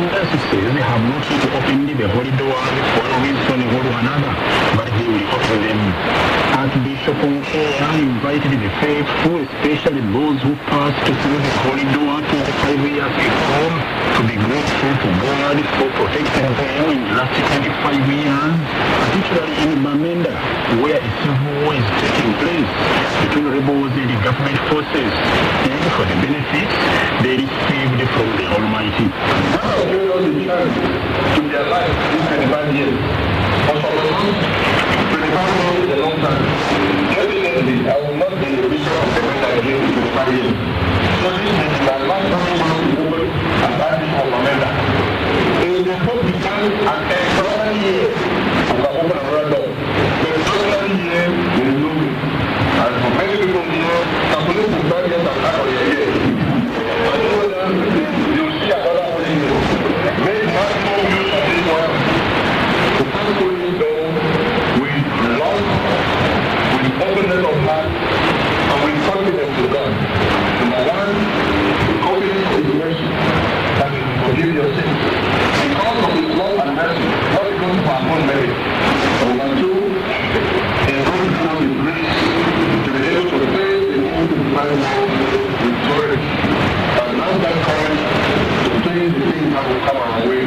says they have not yet opened the holy doors for one reason or another, but they will open them. Archbishop of Nkea invited the faithful, especially those who passed through the holy door 25 years ago, to be grateful to God for protecting them in the last 25 years, particularly in Bamenda, where a civil war is taking place between rebels and the government forces, and for the benefits they received from the Almighty. How do you know the chance to their life in 25 years? For some of us, 25 years is a long time. Definitely, I will not be the bishop of Bamenda again in 25 years. So this is my last time to open as Archbishop of Bamenda. It will therefore become an extraordinary year as I open another door. The extraordinary year will know me. And for many people here, calculate the 5 years of life of your year. I know that you will see another holy year. Make maximum use of this one. To pass through this door with love, with openness of heart, and with confidence to God. Number one, confidence in mercy, that He will forgive your sins. Because of His love and mercy, not because of our own merit. Number two, enroll us in grace to be able to face the need to find with courage. And now that courage to face the things that will come our way.